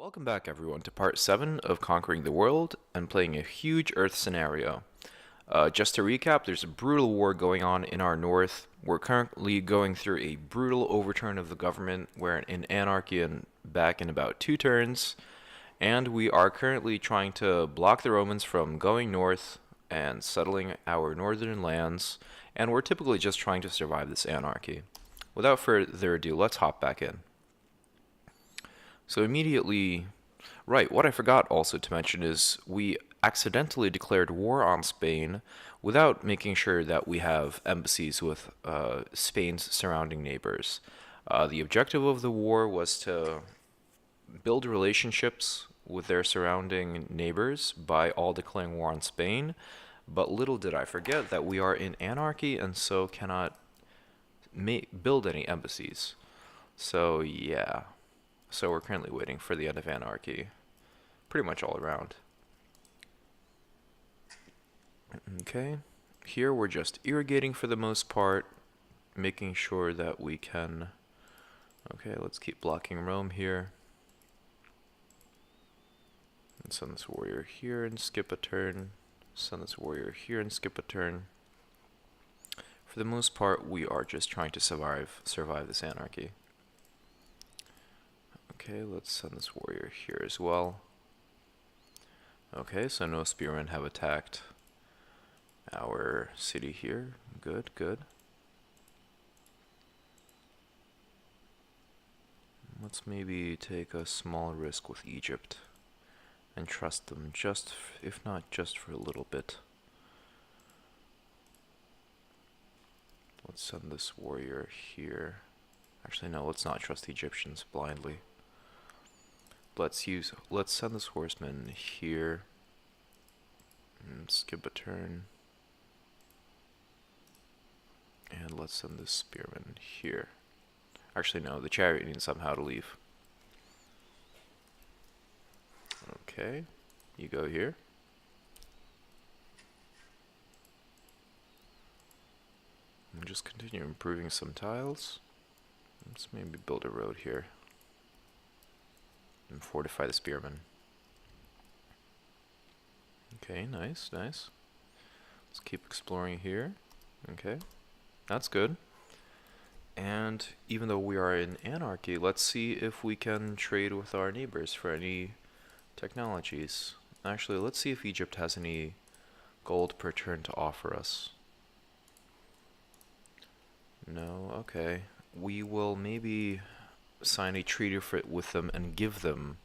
Welcome back, everyone, to part 7 of Conquering the World and playing a huge Earth scenario. Just to recap, there's a brutal war going on in our north. We're currently going through a brutal overturn of the government. We're in anarchy and back in about 2 turns. And we are currently trying to block the Romans from going north and settling our northern lands. And we're typically just trying to survive this anarchy. Without further ado, let's hop back in. So immediately, right, what I forgot also to mention is we accidentally declared war on Spain without making sure that we have embassies with Spain's surrounding neighbors. The objective of the war was to build relationships with their surrounding neighbors by all declaring war on Spain, but little did I forget that we are in anarchy and so cannot build any embassies. So yeah. So we're currently waiting for the end of anarchy, pretty much all around. Okay, here we're just irrigating for the most part, making sure that we can... Okay, let's keep blocking Rome here. And send this warrior here and skip a turn. Send this warrior here and skip a turn. For the most part, we are just trying to survive this anarchy. Okay, let's send this warrior here as well. Okay, so no spearmen have attacked our city here. Good, good. Let's maybe take a small risk with Egypt and trust them just, if not just for a little bit. Let's send this warrior here. Actually, no, let's not trust the Egyptians blindly. Let's send this horseman here and skip a turn. And let's send this spearman here. Actually, no, the chariot needs somehow to leave. Okay, you go here. And just continue improving some tiles. Let's maybe build a road here. And fortify the spearmen. Okay, nice, nice. Let's keep exploring here. Okay, that's good. And even though we are in anarchy, let's see if we can trade with our neighbors for any technologies. Actually, let's see if Egypt has any gold per turn to offer us. No, okay. We will maybe sign a treaty with them and give them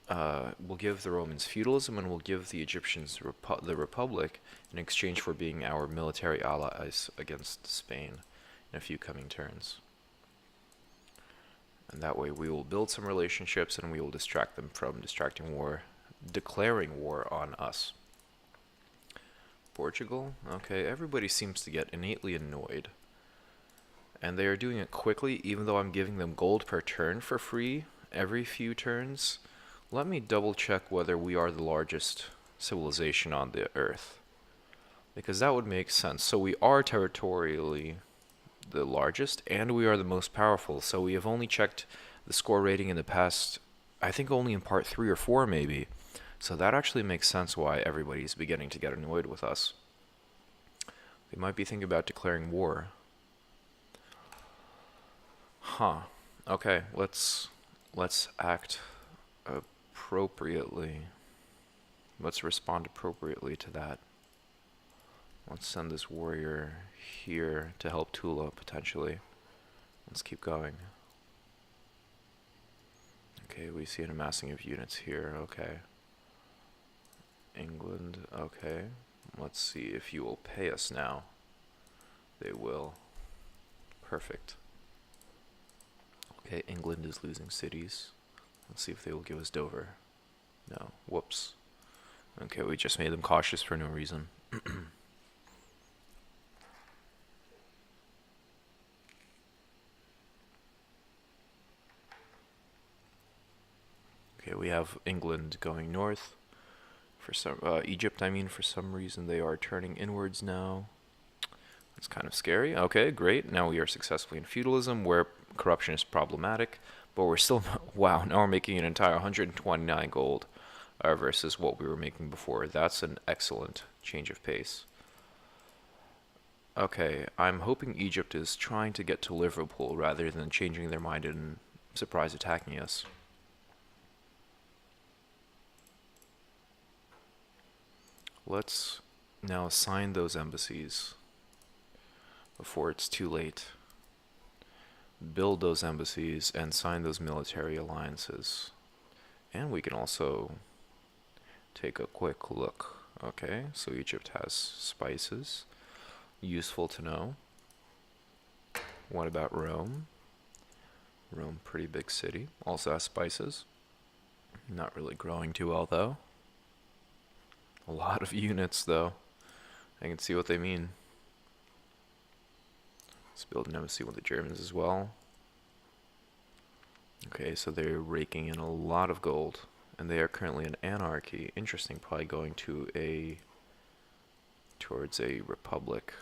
we'll give the Romans feudalism and we'll give the Egyptians the Republic in exchange for being our military allies against Spain in a few coming turns. And that way we will build some relationships and we will distract them from declaring war on us. Portugal? Okay, everybody seems to get innately annoyed. And they are doing it quickly, even though I'm giving them gold per turn for free every few turns. Let me double check whether we are the largest civilization on the Earth, because that would make sense. So we are territorially the largest, and we are the most powerful. So we have only checked the score rating in the past, I think only in part 3 or 4 maybe. So that actually makes sense why everybody's beginning to get annoyed with us. They might be thinking about declaring war. Huh. Okay, let's act appropriately. Let's respond appropriately to that. Let's send this warrior here to help Tula, potentially. Let's keep going. Okay, we see an amassing of units here. Okay. England, okay. Let's see if you will pay us now. They will. Perfect. Okay, England is losing cities. Let's see if they will give us Dover. No. Whoops. Okay, we just made them cautious for no reason. Okay, we have England going north. For some Egypt, I mean, for some reason they are turning inwards now. It's kind of scary. Okay, great. Now we are successfully in feudalism, where corruption is problematic, But we're still, wow, now we're making an entire 129 gold versus what we were making before. That's an excellent change of pace. Okay, I'm hoping Egypt is trying to get to Liverpool rather than changing their mind and surprise attacking us. Let's now assign those embassies before it's too late. Build those embassies and sign those military alliances. And we can also take a quick look. Okay, so Egypt has spices. Useful to know. What about Rome? Rome, pretty big city. Also has spices. Not really growing too well, though. A lot of units, though. I can see what they mean. Let's build an embassy with the Germans as well. Okay, so they're raking in a lot of gold. And they are currently in anarchy. Interesting, probably going towards a republic.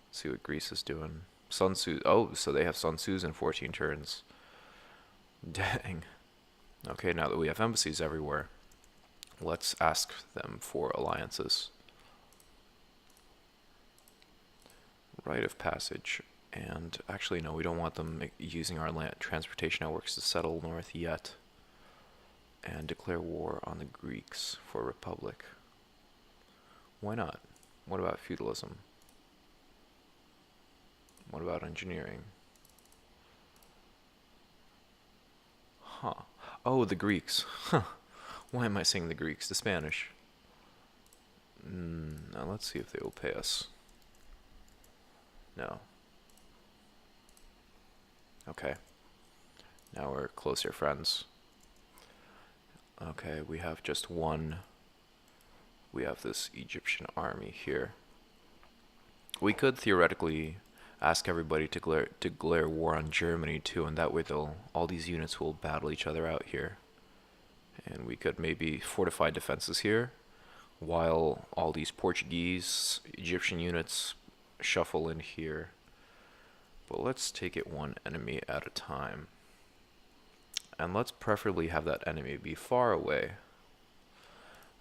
Let's see what Greece is doing. Sun Tzu. Oh, so they have Sun Tzu's in 14 turns. Dang. Okay, now that we have embassies everywhere, let's ask them for alliances. Rite of passage. And actually, no, we don't want them using our land transportation networks to settle north yet. And declare war on the Greeks for a republic. Why not? What about feudalism? What about engineering? Huh. Oh, the Greeks. Huh. Why am I saying the Greeks? The Spanish. Now let's see if they will pay us. No. Okay. Now we're closer friends. Okay, we have just one. We have this Egyptian army here. We could theoretically ask everybody to declare war on Germany too, and that way all these units will battle each other out here. And we could maybe fortify defenses here, while all these Portuguese, Egyptian units shuffle in here. But let's take it one enemy at a time. And let's preferably have that enemy be far away.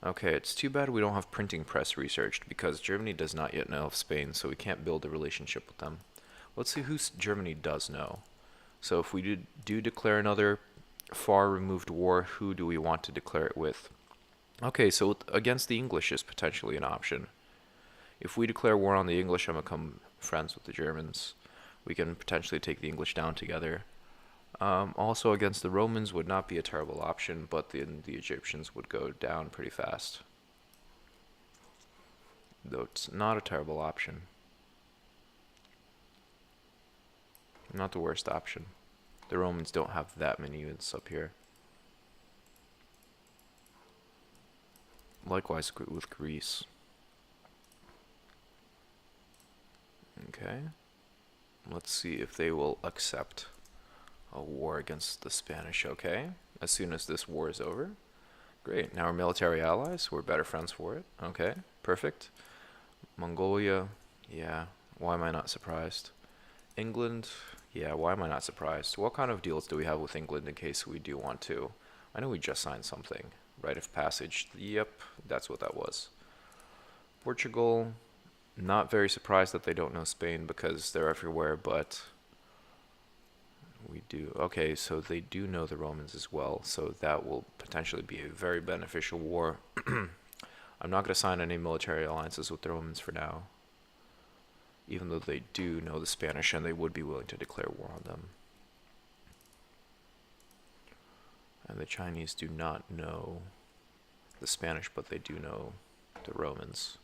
Okay, it's too bad we don't have printing press researched, because Germany does not yet know of Spain, so we can't build a relationship with them. Let's see who Germany does know. So if we do declare another far removed war, who do we want to declare it with? Okay, so against the English is potentially an option. If we declare war on the English and become friends with the Germans, we can potentially take the English down together. Also against the Romans would not be a terrible option, but the Egyptians would go down pretty fast. Though it's not a terrible option. Not the worst option. The Romans don't have that many units up here. Likewise with Greece. Okay. Let's see if they will accept a war against the Spanish. Okay. As soon as this war is over. Great. Now we're military allies. We're better friends for it. Okay. Perfect. Mongolia. Yeah. Why am I not surprised? England. Yeah. Why am I not surprised? What kind of deals do we have with England in case we do want to? I know we just signed something. Rite of passage. Yep. That's what that was. Portugal. Not very surprised that they don't know Spain because they're everywhere, but we do. Okay, so they do know the Romans as well, so that will potentially be a very beneficial war. I'm not going to sign any military alliances with the Romans for now, even though they do know the Spanish and they would be willing to declare war on them. And the Chinese do not know the Spanish, but they do know the Romans.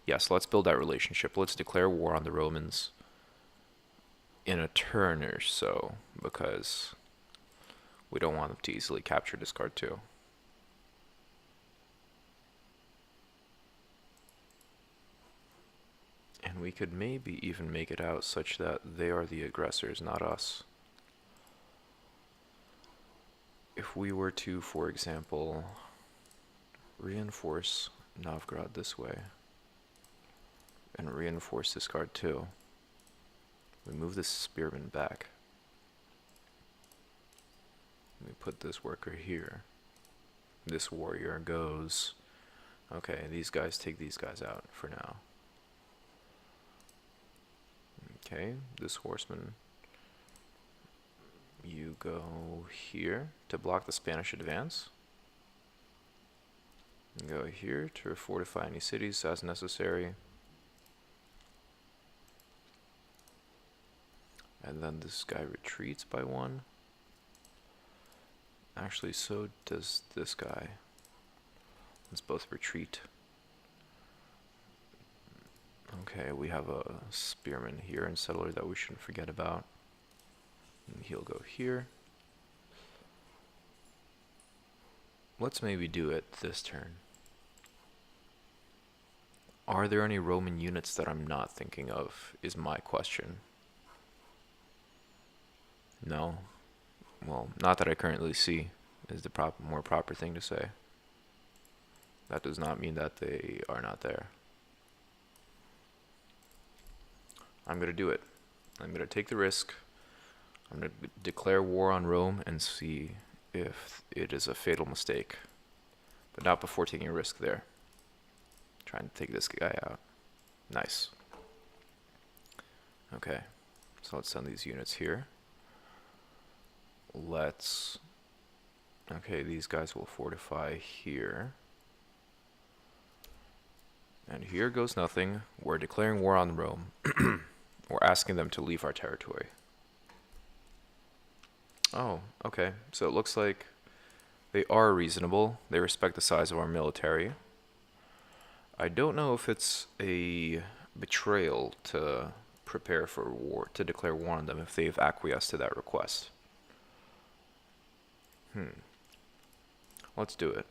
Yes, let's build that relationship. Let's declare war on the Romans in a turn or so, because we don't want them to easily capture this card too. And we could maybe even make it out such that they are the aggressors, not us. If we were to, for example, reinforce Novgorod this way, and reinforce this card too. We move this spearman back. We put this worker here. This warrior goes. Okay, these guys take these guys out for now. Okay, this horseman. You go here to block the Spanish advance. You go here to fortify any cities as necessary. And then this guy retreats by one. Actually, so does this guy. Let's both retreat. Okay, we have a spearman here and settler that we shouldn't forget about. And he'll go here. Let's maybe do it this turn. Are there any Roman units that I'm not thinking of, is my question. No. Well, not that I currently see, is the more proper thing to say. That does not mean that they are not there. I'm going to do it. I'm going to take the risk. I'm going to declare war on Rome and see if it is a fatal mistake. But not before taking a risk there. Trying to take this guy out. Nice. Okay. So let's send these units here. Let's... Okay, these guys will fortify here. And here goes nothing. We're declaring war on Rome. We're asking them to leave our territory. Oh, okay. So it looks like they are reasonable. They respect the size of our military. I don't know if it's a betrayal to prepare for war, to declare war on them if they've acquiesced to that request. Let's do it.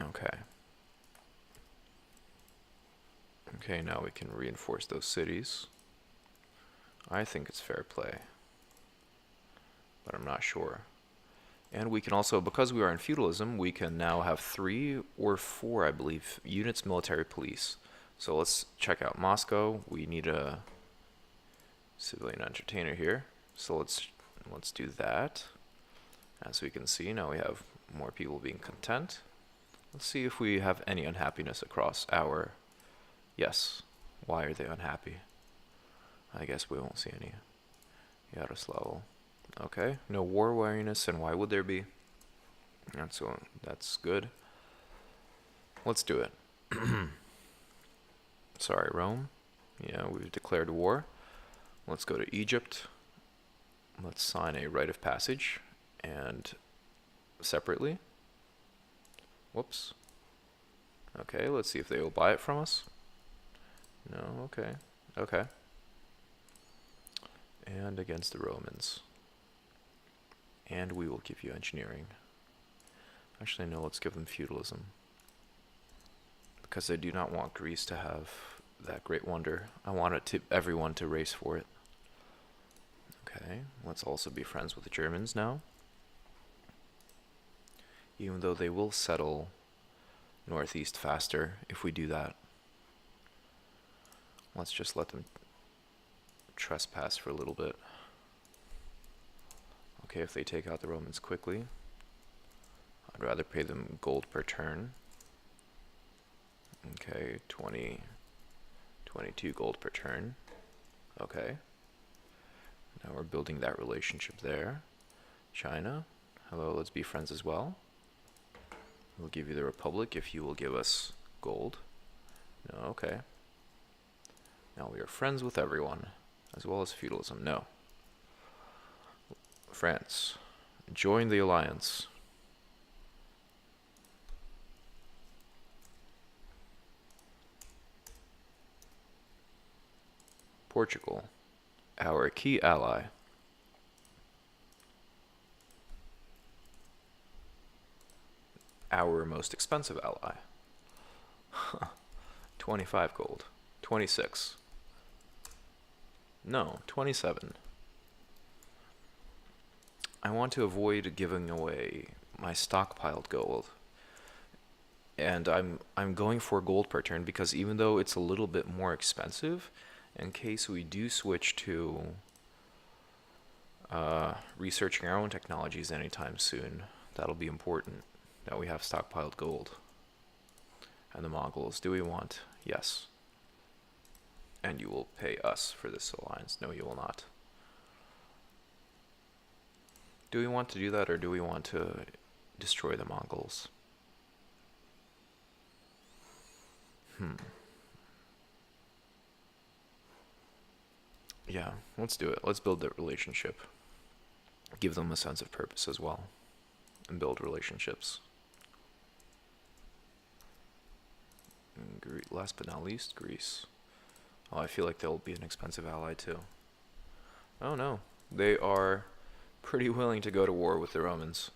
Okay. Okay, now we can reinforce those cities. I think it's fair play, but I'm not sure. And we can also, because we are in feudalism, we can now have 3 or 4, I believe, units military police. So let's check out Moscow. We need a civilian entertainer here. So let's do that. As we can see, now we have more people being content. Let's see if we have any unhappiness across our... Yes. Why are they unhappy? I guess we won't see any. Yaroslav. Okay. No war wariness, and why would there be? That's good. Let's do it. Sorry, Rome. Yeah, we've declared war. Let's go to Egypt. Let's sign a rite of passage. And separately. Whoops. Okay, let's see if they will buy it from us. No, okay. Okay. And against the Romans. And we will give you engineering. Actually, no, let's give them feudalism. Because I do not want Greece to have that great wonder. I want everyone to race for it. Okay, let's also be friends with the Germans now. Even though they will settle northeast faster if we do that. Let's just let them trespass for a little bit. Okay, if they take out the Romans quickly, I'd rather pay them gold per turn. Okay, 22 gold per turn. Okay. Now we're building that relationship there. China, hello, let's be friends as well. We'll give you the Republic if you will give us gold. No, okay. Now we are friends with everyone, as well as feudalism. No. France, join the alliance. Portugal, our key ally. Our most expensive ally. 25 gold. 26. No, 27. I want to avoid giving away my stockpiled gold. And I'm going for gold per turn because even though it's a little bit more expensive, in case we do switch to researching our own technologies anytime soon. That'll be important. Now we have stockpiled gold. And the Mongols, do we want? Yes. And you will pay us for this alliance. No, you will not. Do we want to do that, or do we want to destroy the Mongols? Yeah, let's do it. Let's build that relationship. Give them a sense of purpose as well. And build relationships. And last but not least, Greece. Oh, I feel like they'll be an expensive ally too. Oh no, they are pretty willing to go to war with the Romans.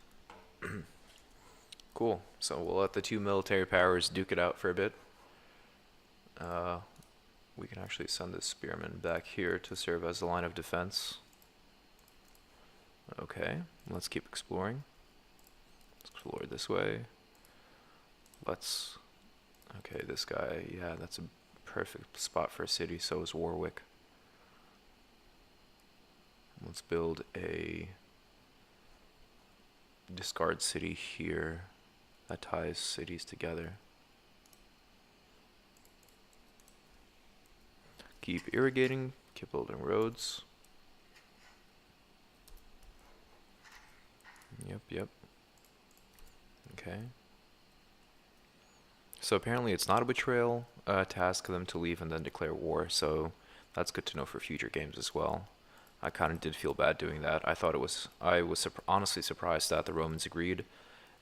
Cool. So we'll let the two military powers duke it out for a bit. We can actually send this spearman back here to serve as a line of defense. Okay, let's keep exploring. Let's explore this way. Okay, this guy, yeah, that's a perfect spot for a city. So is Warwick. Let's build a discard city here that ties cities together. Keep irrigating, keep building roads. Yep. Okay. So apparently it's not a betrayal task for them to leave and then declare war, so that's good to know for future games as well. I kind of did feel bad doing that. I was honestly surprised that the Romans agreed,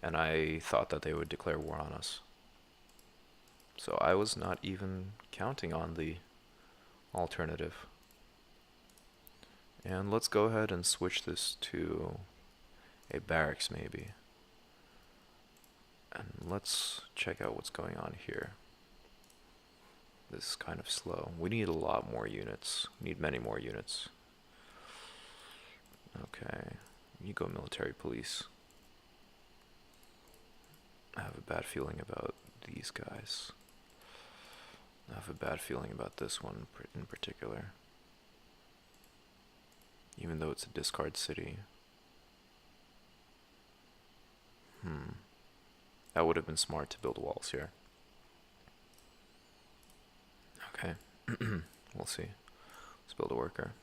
and I thought that they would declare war on us. So I was not even counting on the alternative. And let's go ahead and switch this to a barracks maybe. And let's check out what's going on here. This is kind of slow. We need a lot more units. We need many more units. Okay, you go military police. I have a bad feeling about these guys. I have a bad feeling about this one in particular. Even though it's a discard city. That would have been smart to build walls here. Okay, we'll see. Let's build a worker.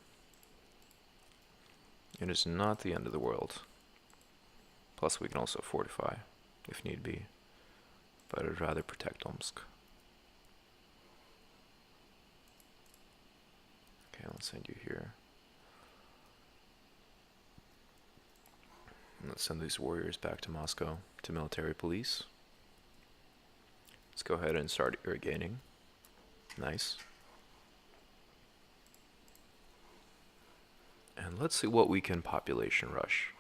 It is not the end of the world. Plus we can also fortify, if need be. But I'd rather protect Omsk. Okay, let's send you here. Let's send these warriors back to Moscow, to military police. Let's go ahead and start irrigating. Nice. And let's see what we can population rush.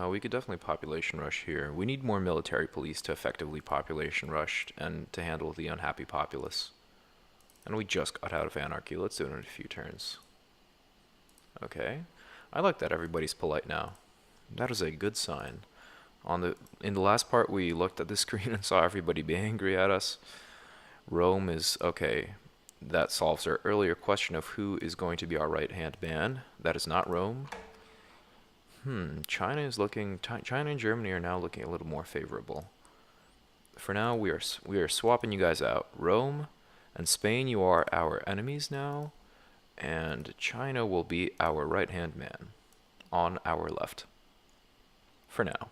We could definitely population rush here. We need more military police to effectively population rush and to handle the unhappy populace. And we just got out of anarchy. Let's do it in a few turns. Okay. I like that everybody's polite now. That is a good sign. In the last part, we looked at the screen and saw everybody be angry at us. Rome is okay. That solves our earlier question of who is going to be our right-hand man. That is not Rome. China and Germany are now looking a little more favorable. For now, we are swapping you guys out. Rome and Spain, you are our enemies now, and China will be our right-hand man on our left. For now.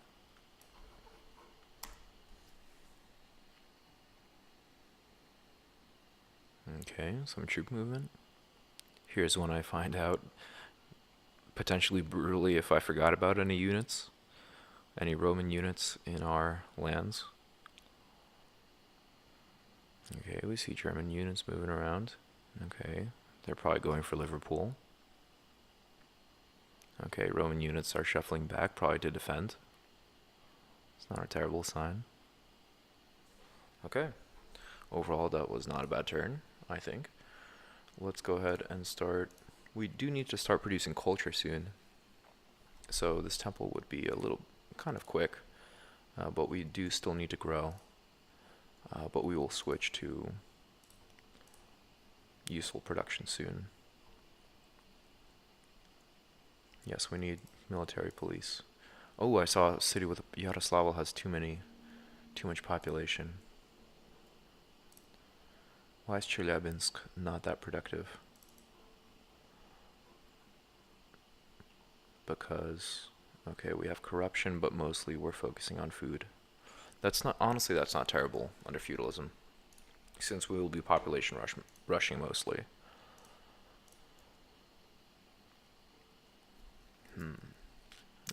Okay, some troop movement. Here's when I find out, potentially brutally, if I forgot about any units, any Roman units in our lands. Okay, we see German units moving around. Okay, they're probably going for Liverpool. Okay, Roman units are shuffling back, probably to defend. It's not a terrible sign. Okay, overall that was not a bad turn, I think. Let's go ahead and start. We do need to start producing culture soon. So this temple would be a little kind of quick, but we do still need to grow. But we will switch to useful production soon. Yes, we need military police. Oh, I saw a city with Yaroslavl has too much population. Why is Chelyabinsk not that productive? Because, okay, we have corruption, but mostly we're focusing on food. Honestly, that's not terrible under feudalism, since we will be rushing mostly.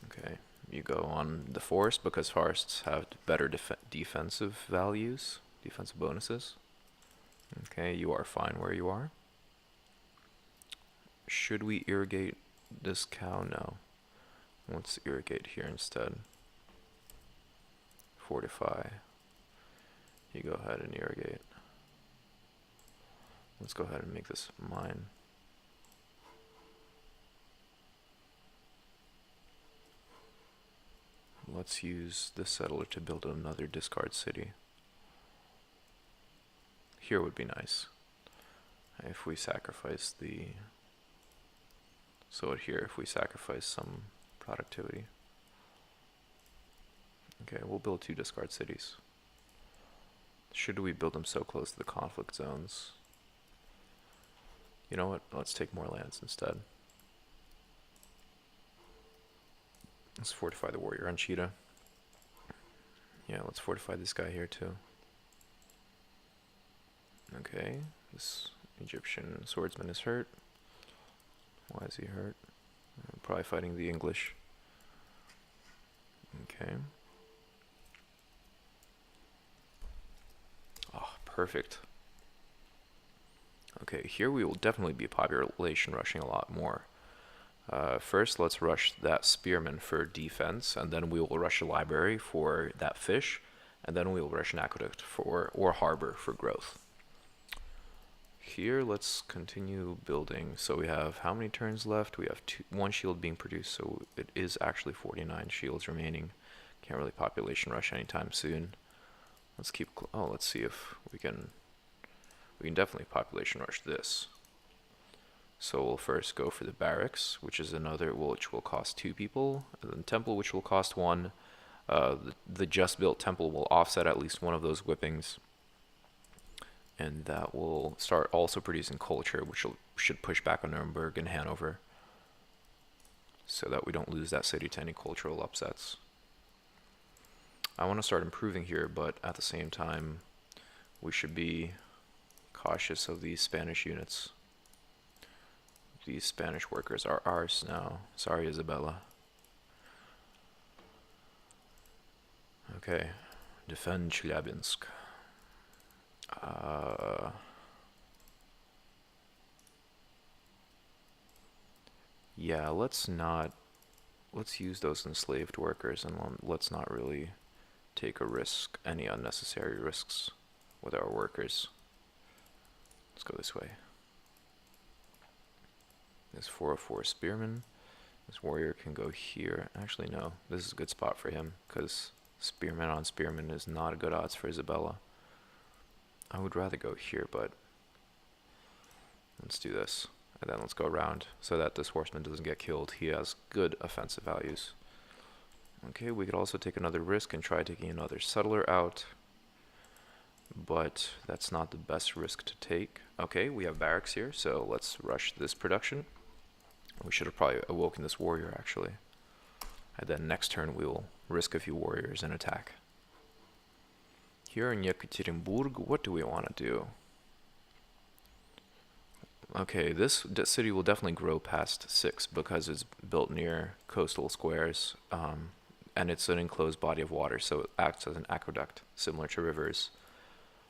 Okay, you go on the forest because forests have better defensive values, defensive bonuses. Okay, you are fine where you are. Should we irrigate this cow? No. Let's irrigate here instead. Fortify. You go ahead and irrigate. Let's go ahead and make this mine. Let's use this settler to build another discard city. Here would be nice. If we sacrifice the... So here, if we sacrifice some productivity. Okay, we'll build 2 discard cities. Should we build them so close to the conflict zones? You know what? Let's take more lands instead. Let's fortify the warrior on Cheetah. Yeah, let's fortify this guy here too. Okay, this Egyptian swordsman is hurt. Why is he hurt? Probably fighting the English. Okay. Oh, perfect. Okay, here we will definitely be population rushing a lot more. First, let's rush that spearman for defense, and then we will rush a library for that fish, and then we will rush an aqueduct or harbor for growth. Here, let's continue building. So we have how many turns left? We have 1 shield being produced, so it is actually 49 shields remaining. Can't really population rush anytime soon. Let's keep. Let's see if we can. We can definitely population rush this. So we'll first go for the barracks, which is another, which will cost 2 people, and then temple, which will cost 1. The just built temple will offset at least one of those whippings, and that will start also producing culture, which should push back on Nuremberg and Hanover, so that we don't lose that city to any cultural upsets. I want to start improving here, but at the same time, we should be cautious of these Spanish units. These Spanish workers are ours now. Sorry, Isabella. Okay, defend Chelyabinsk. Yeah, let's use those enslaved workers, and let's not really take any unnecessary risks with our workers. Let's go this way. This 404 spearman. This warrior can go here. Actually, no. This is a good spot for him, because spearman on spearman is not a good odds for Isabella. I would rather go here, but let's do this. And then let's go around so that this horseman doesn't get killed. He has good offensive values. Okay, we could also take another risk and try taking another settler out, but that's not the best risk to take. Okay, we have barracks here, so let's rush this production. We should have probably awoken this warrior, actually. And then next turn we will risk a few warriors and attack. Here in Yekaterinburg, what do we want to do? Okay, this city will definitely grow past 6 because it's built near coastal squares, and it's an enclosed body of water, so it acts as an aqueduct, similar to rivers.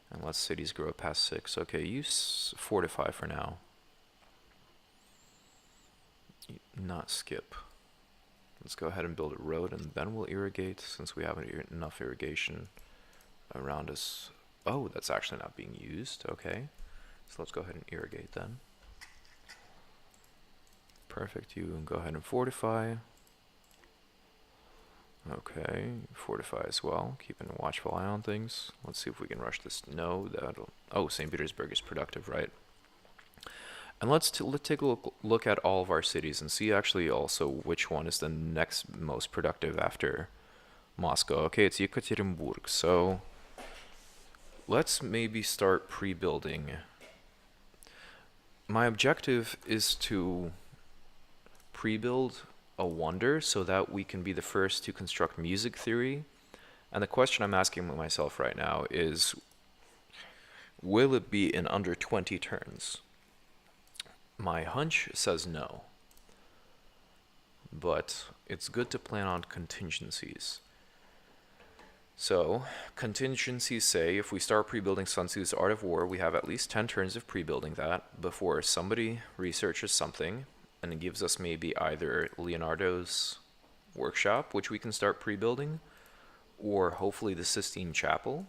And let cities grow past 6. Okay, you fortify for now. Not skip. Let's go ahead and build a road, and then we'll irrigate, since we haven't enough irrigation around us. Oh, that's actually not being used. Okay, so let's go ahead and irrigate then. Perfect. You can go ahead and fortify. Okay, fortify as well, keeping a watchful eye on things. Let's see if we can rush this. No, that'll... Oh, St. Petersburg is productive, right? And let's take a look at all of our cities and see actually also which one is the next most productive after Moscow. Okay, it's Yekaterinburg. So let's maybe start pre-building. My objective is to pre-build a wonder so that we can be the first to construct music theory. And the question I'm asking myself right now is, will it be in under 20 turns? My hunch says no, but it's good to plan on contingencies. So, contingencies say if we start pre-building Sun Tzu's Art of War, we have at least 10 turns of pre-building that before somebody researches something and it gives us maybe either Leonardo's workshop, which we can start pre-building, or hopefully the Sistine Chapel,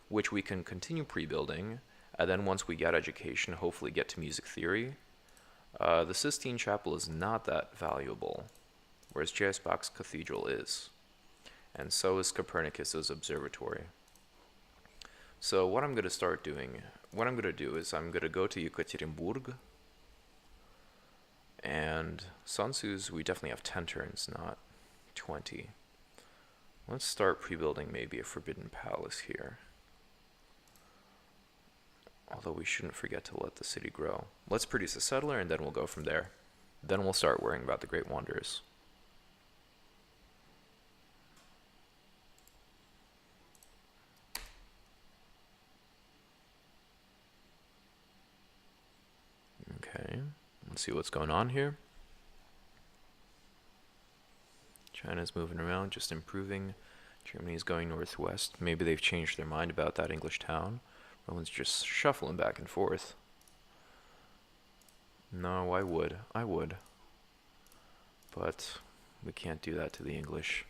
which we can continue pre-building, and then once we get education, hopefully get to music theory. The Sistine Chapel is not that valuable, whereas J.S. Bach's Cathedral is. And so is Copernicus's observatory. So what I'm going to start doing, what I'm going to do is I'm going to go to Yekaterinburg, and Sun Tzu's, we definitely have 10 turns, not 20. Let's start pre-building maybe a Forbidden Palace here. Although we shouldn't forget to let the city grow. Let's produce a settler and then we'll go from there. Then we'll start worrying about the Great Wonders. Okay, let's see what's going on here. China's moving around, just improving. Germany's going northwest. Maybe they've changed their mind about that English town. Roland's just shuffling back and forth. No, I would. But we can't do that to the English.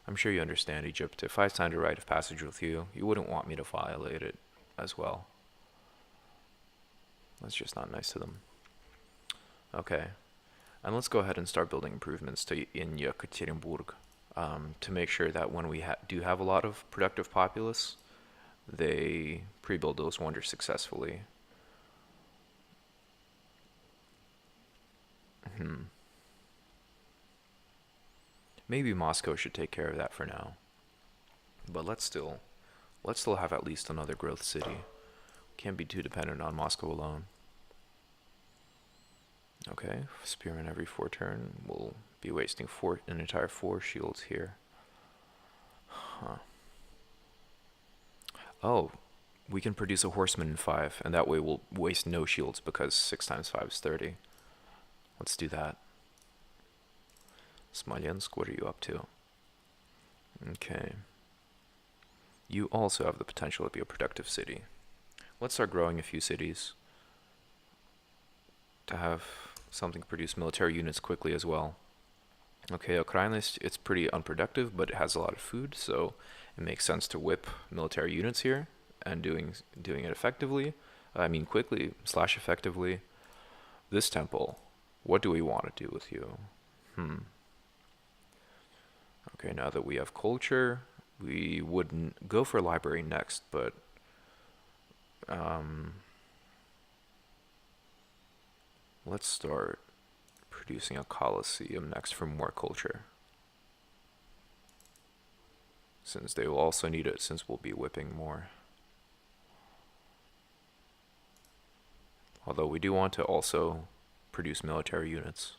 I'm sure you understand, Egypt. If I signed a right of passage with you, you wouldn't want me to violate it as well. That's just not nice to them. Okay. And let's go ahead and start building improvements in Yekaterinburg to make sure that when we do have a lot of productive populace, they pre-build those wonders successfully. Maybe Moscow should take care of that for now. But let's still have at least another growth city. Can't be too dependent on Moscow alone. Okay, spearmen every 4 turn. We'll be wasting an entire 4 shields here. Huh. Oh, we can produce a horseman in 5, and that way we'll waste no shields because 6 times 5 is 30. Let's do that. Smolensk, what are you up to? Okay. You also have the potential to be a productive city. Let's start growing a few cities to have something to produce military units quickly as well. Okay, Ukraine, it's pretty unproductive, but it has a lot of food, so it makes sense to whip military units here and doing it effectively. I mean quickly / effectively. This temple, what do we want to do with you? Okay, now that we have culture, we wouldn't go for library next, but let's start producing a coliseum next for more culture. Since they will also need it, since we'll be whipping more. Although we do want to also produce military units.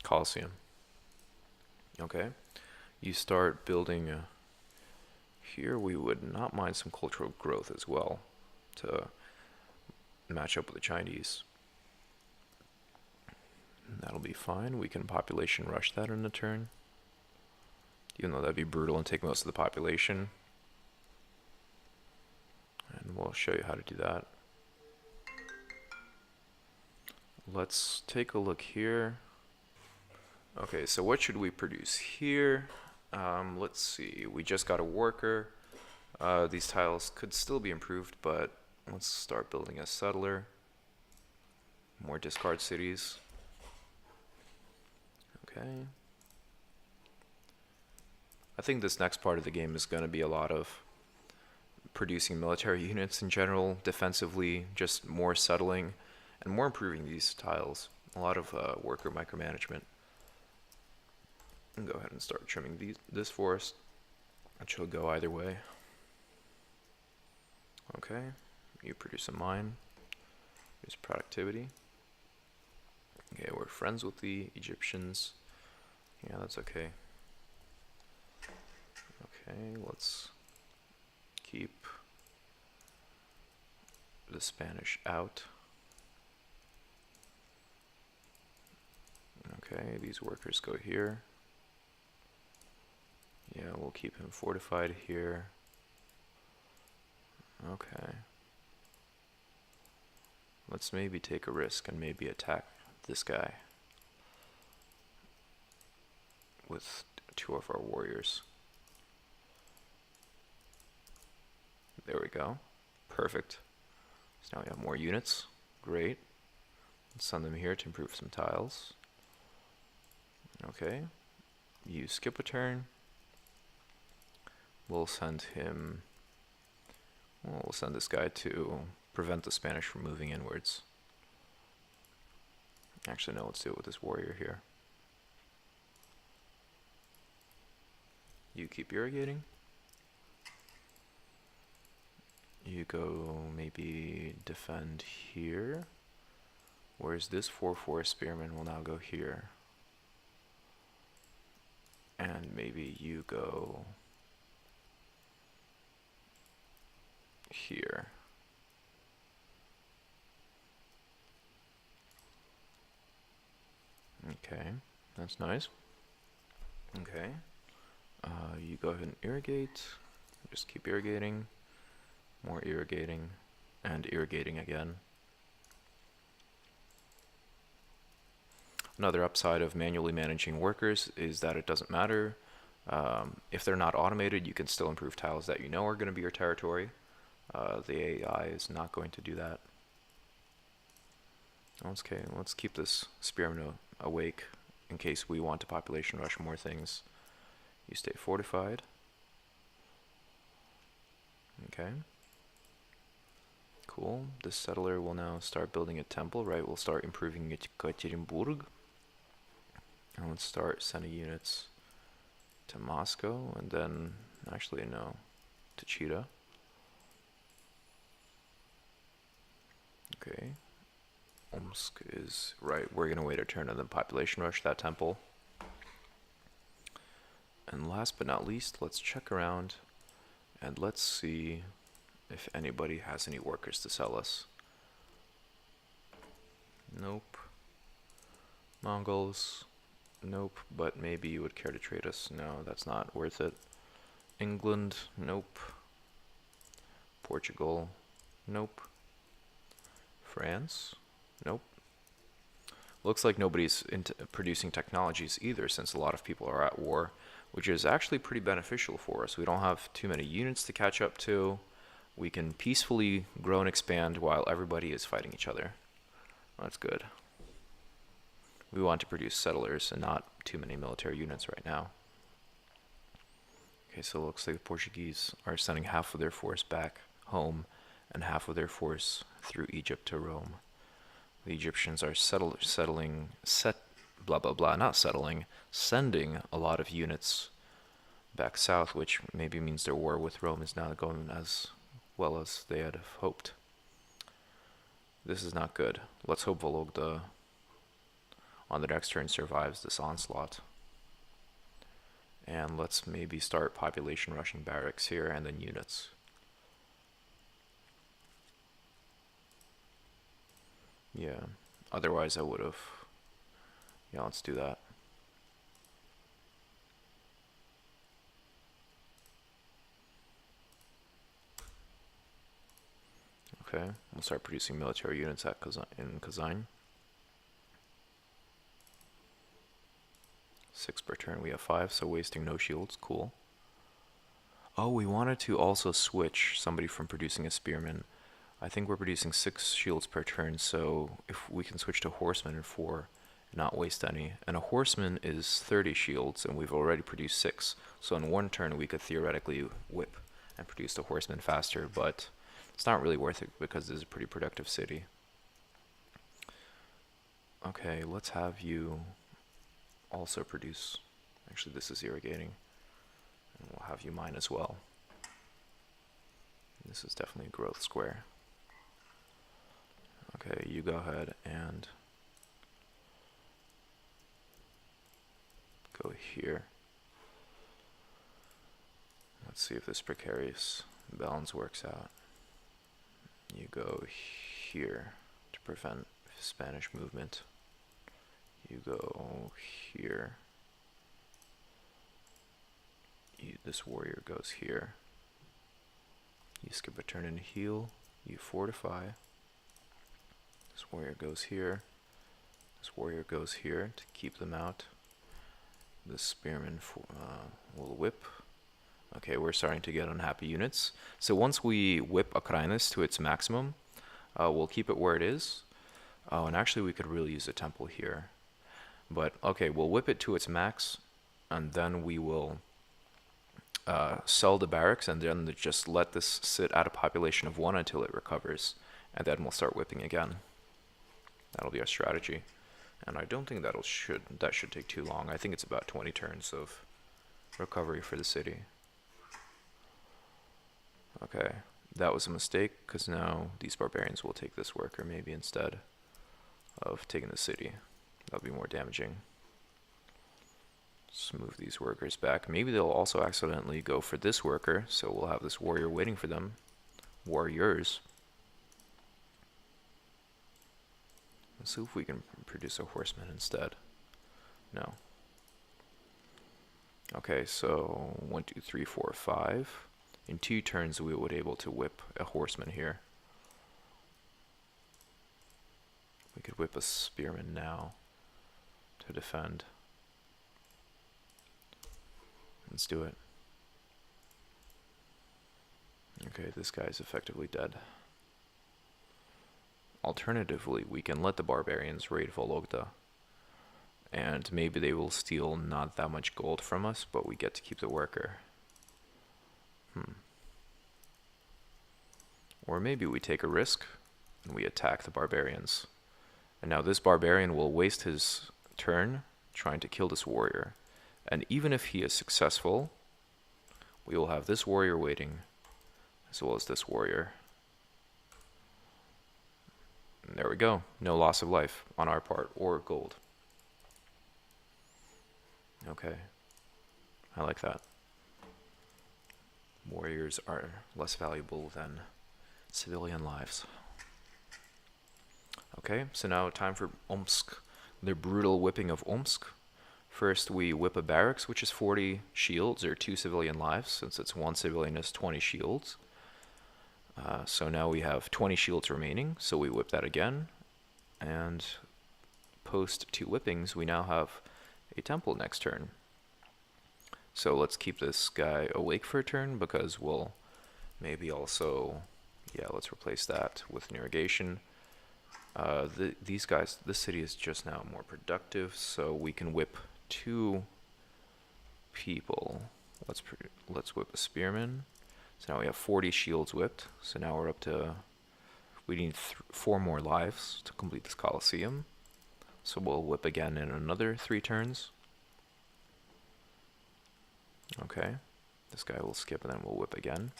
Coliseum. Okay. You start building here. We would not mind some cultural growth as well to match up with the Chinese. That'll be fine. We can population rush that in a turn. Even though that'd be brutal and take most of the population. And we'll show you how to do that. Let's take a look here. Okay, so what should we produce here? Let's see. We just got a worker. These tiles could still be improved, but let's start building a settler. More discard cities. Okay. I think this next part of the game is going to be a lot of producing military units in general, defensively, just more settling, and more improving these tiles. A lot of worker micromanagement. And go ahead and start trimming this forest, which will go either way. Okay, you produce a mine. Here's productivity. Okay, we're friends with the Egyptians. Yeah, that's okay. Okay, let's keep the Spanish out. Okay, these workers go here. Yeah, we'll keep him fortified here. Okay. Let's maybe take a risk and maybe attack this guy with 2 of our warriors. There we go. Perfect. So now we have more units. Great. Let's send them here to improve some tiles. Okay. You skip a turn. We'll send him... Well, we'll send this guy to prevent the Spanish from moving inwards. Actually, no, let's do it with this warrior here. You keep irrigating. You go maybe defend here. Whereas this 4-4 spearman will now go here. And maybe you go here. Okay, that's nice. Okay, you go ahead and irrigate. Just keep irrigating. More irrigating. And irrigating again. Another upside of manually managing workers is that it doesn't matter. If they're not automated, you can still improve tiles that you know are going to be your territory. The AI is not going to do that. Okay, let's keep this spearman awake in case we want to population rush more things. You stay fortified. Okay. Cool. This settler will now start building a temple, right? We'll start improving Ekaterinburg. And let's start sending units to Moscow, and then, actually no, to Cheetah. Okay. Omsk is, right, we're going to wait our turn and then population rush that temple. And last but not least, let's check around and let's see if anybody has any workers to sell us. Nope. Mongols. Nope, but maybe you would care to trade us. No, that's not worth it. England. Nope. Portugal. Nope. France. Nope. Looks like nobody's into producing technologies either, since a lot of people are at war, which is actually pretty beneficial for us. We don't have too many units to catch up to. We can peacefully grow and expand while everybody is fighting each other. That's good. We want to produce settlers and not too many military units right now. Okay, so it looks like the Portuguese are sending half of their force back home and half of their force through Egypt to Rome. The Egyptians are sending a lot of units back south, which maybe means their war with Rome is not going as well as they had hoped. This is not good. Let's hope Vologda on the next turn survives this onslaught. And let's maybe start population rushing barracks here and then units. Yeah, otherwise I would have. Yeah, let's do that. Okay, we'll start producing military units at in Kazan. 6 per turn, we have 5, so wasting no shields, cool. Oh, we wanted to also switch somebody from producing a spearman. I think we're producing 6 shields per turn, so if we can switch to horsemen in 4 not waste any. And a horseman is 30 shields, and we've already produced 6. So in one turn, we could theoretically whip and produce the horseman faster, but it's not really worth it because this is a pretty productive city. Okay, let's have you also produce. Actually, this is irrigating. And we'll have you mine as well. This is definitely a growth square. Okay, you go ahead and go here. Let's see if this precarious balance works out. You go here to prevent Spanish movement. You go here. This warrior goes here. You skip a turn and heal. You fortify. This warrior goes here. This warrior goes here to keep them out. This spearman will whip. Okay, we're starting to get unhappy units. So once we whip Akranis to its maximum, we'll keep it where it is. Oh, and actually we could really use a temple here. But okay, we'll whip it to its max, and then we will sell the barracks, and then just let this sit at a population of 1 until it recovers, and then we'll start whipping again. That'll be our strategy. And I don't think that should take too long. I think it's about 20 turns of recovery for the city. Okay, that was a mistake, because now these barbarians will take this worker maybe instead of taking the city. That'll be more damaging. Let's move these workers back. Maybe they'll also accidentally go for this worker, so we'll have this warrior waiting for them. Warriors. Let's see if we can produce a horseman instead. No. Okay, so 1, 2, 3, 4, 5. In 2 turns we would able to whip a horseman here. We could whip a spearman now to defend. Let's do it. Okay, this guy's effectively dead. Alternatively, we can let the barbarians raid Vologda, and maybe they will steal not that much gold from us, but we get to keep the worker. Or maybe we take a risk and we attack the barbarians. And now this barbarian will waste his turn trying to kill this warrior. And even if he is successful, we will have this warrior waiting, as well as this warrior. And there we go. No loss of life on our part, or gold. Okay. I like that. Warriors are less valuable than civilian lives. Okay, so now time for Omsk. The brutal whipping of Omsk. First, we whip a barracks, which is 40 shields, or 2 civilian lives. Since it's 1 civilian, is 20 shields. So now we have 20 shields remaining, so we whip that again. And post 2 whippings, we now have a temple next turn. So let's keep this guy awake for a turn, because we'll maybe also, yeah, let's replace that with an irrigation. These guys, this city is just now more productive, so we can whip 2 people. Let's whip a spearman. So now we have 40 shields whipped. So now we're up to, we need 4 more lives to complete this Colosseum. So we'll whip again in another 3 turns. Okay, this guy will skip and then we'll whip again.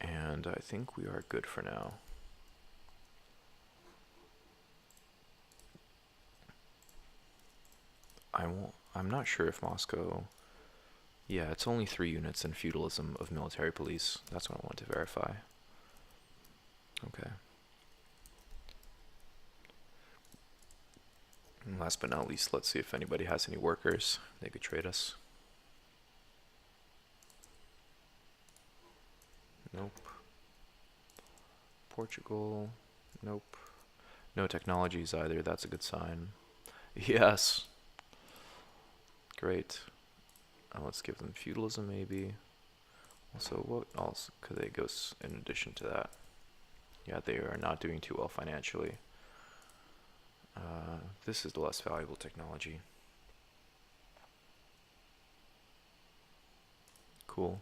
And I think we are good for now. I'm not sure if Moscow... Yeah, it's only 3 units in feudalism of military police. That's what I want to verify. Okay. And last but not least, let's see if anybody has any workers they could trade us. Nope. Portugal. Nope. No technologies either. That's a good sign. Yes. Great. Let's give them feudalism maybe. Also, what else could they go in addition to that? Yeah, they are not doing too well financially. This is the less valuable technology. Cool.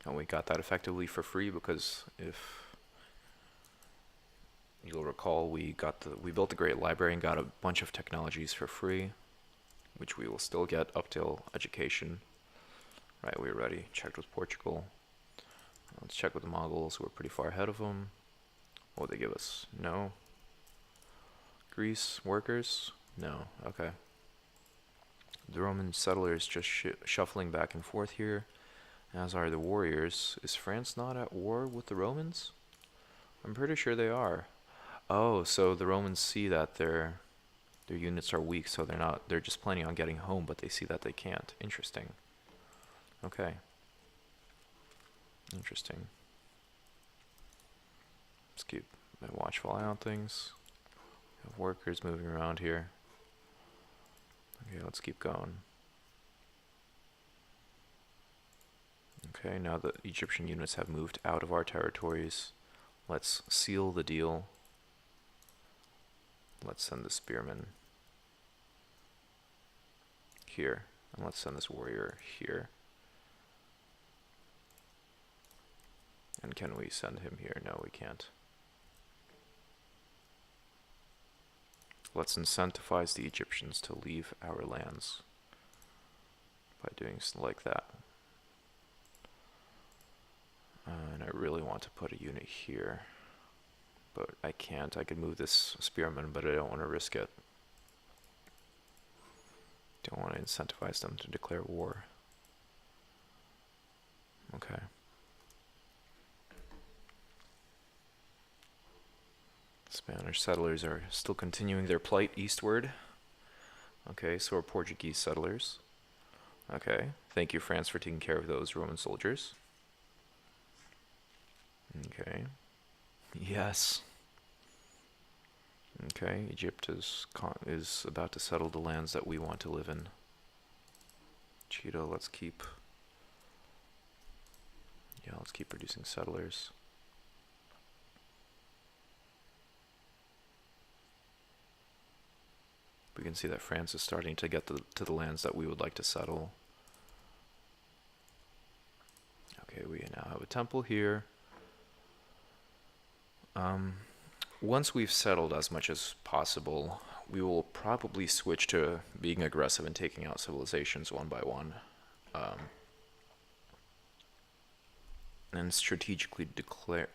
And we got that effectively for free because if you'll recall, we built the Great Library and got a bunch of technologies for free, which we will still get up till education. Right, we're ready. Checked with Portugal. Let's check with the Mongols. We're pretty far ahead of them. What would they give us? No. Greece workers? No. Okay. The Roman settlers just shuffling back and forth here, as are the warriors. Is France not at war with the Romans? I'm pretty sure they are. Oh, so the Romans see that their units are weak, so they're just planning on getting home, but they see that they can't. Interesting. Okay. Interesting. Let's keep a watchful eye on things. We have workers moving around here. Okay, let's keep going. Okay, now the Egyptian units have moved out of our territories. Let's seal the deal. Let's send the spearman here, and let's send this warrior here. And can we send him here? No, we can't. Let's incentivize the Egyptians to leave our lands by doing like that. And I really want to put a unit here, but I can't. I could move this spearman, but I don't want to risk it. Don't want to incentivize them to declare war. Okay. Spanish settlers are still continuing their plight eastward. Okay, so are Portuguese settlers. Okay, thank you, France, for taking care of those Roman soldiers. Okay. Yes. Okay, Egypt is about to settle the lands that we want to live in. Cheetah, let's keep producing settlers. We can see that France is starting to get to the lands that we would like to settle. Okay, we now have a temple here. Once we've settled as much as possible, we will probably switch to being aggressive and taking out civilizations one by one. And strategically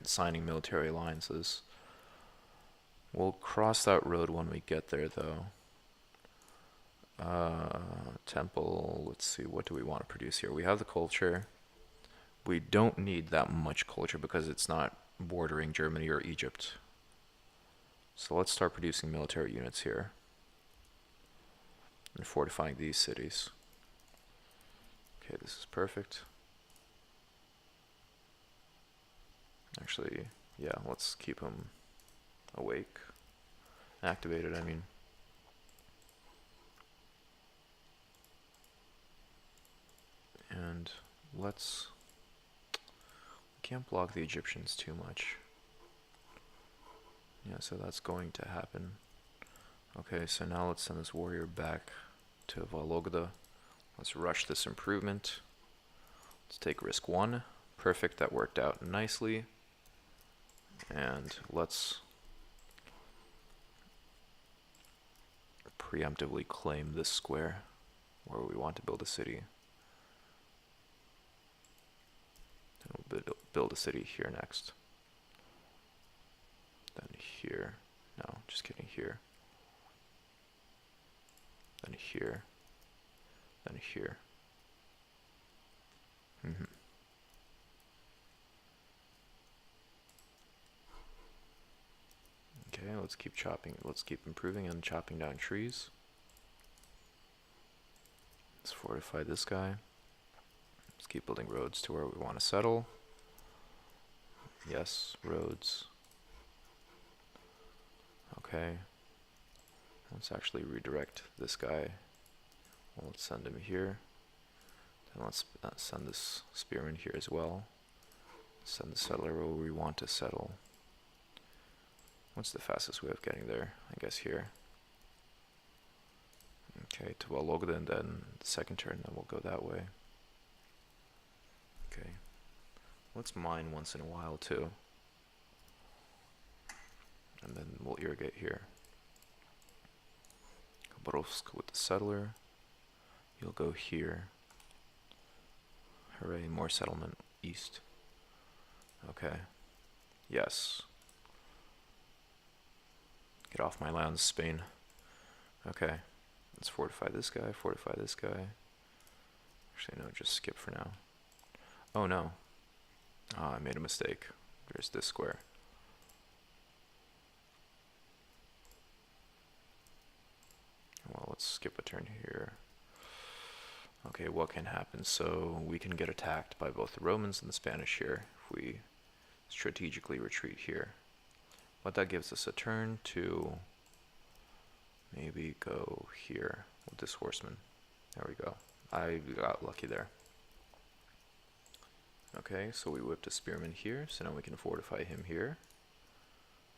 signing military alliances. We'll cross that road when we get there, though. Temple, let's see, what do we want to produce here? We have the culture. We don't need that much culture because it's not bordering Germany or Egypt. So let's start producing military units here and fortifying these cities. Okay, this is perfect. Actually, yeah, let's keep them awake. Activated, I mean. And we can't block the Egyptians too much. Yeah, so that's going to happen. Okay, so now let's send this warrior back to Vologda. Let's rush this improvement. Let's take risk 1. Perfect, that worked out nicely. And let's preemptively claim this square where we want to build a city. And we'll build a city here next. Then here. No, just kidding, here. Then here. Then here. Okay, let's keep chopping, let's keep improving and chopping down trees. Let's fortify this guy. Let's keep building roads to where we want to settle. Yes, roads. Okay. Let's actually redirect this guy. Well, let's send him here. Then let's send this spearman here as well. Send the settler where we want to settle. What's the fastest way of getting there? I guess here. Okay, to Walogda, and then the second turn, then we'll go that way. Okay. Let's mine once in a while too. And then we'll irrigate here. Khabarovsk with the settler. You'll go here. Hooray, more settlement east. Okay. Yes. Get off my lands, Spain. Okay. Let's fortify this guy, fortify this guy. Actually, no, just skip for now. Oh no. Ah, I made a mistake. There's this square. Well, let's skip a turn here. Okay, what can happen? So we can get attacked by both the Romans and the Spanish here if we strategically retreat here. But that gives us a turn to maybe go here with this horseman. There we go. I got lucky there. Okay, so we whipped a spearman here, so now we can fortify him here,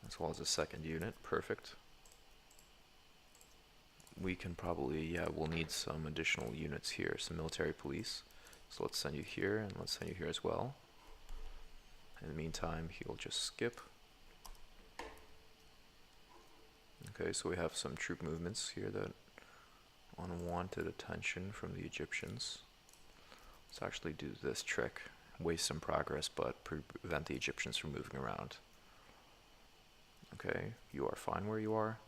as well as a second unit. Perfect. We can probably, yeah, we'll need some additional units here, some military police. So let's send you here, and let's send you here as well. In the meantime, he'll just skip. Okay, so we have some troop movements here that unwanted attention from the Egyptians. Let's actually do this trick. Waste some progress, but prevent the Egyptians from moving around. Okay, you are fine where you are.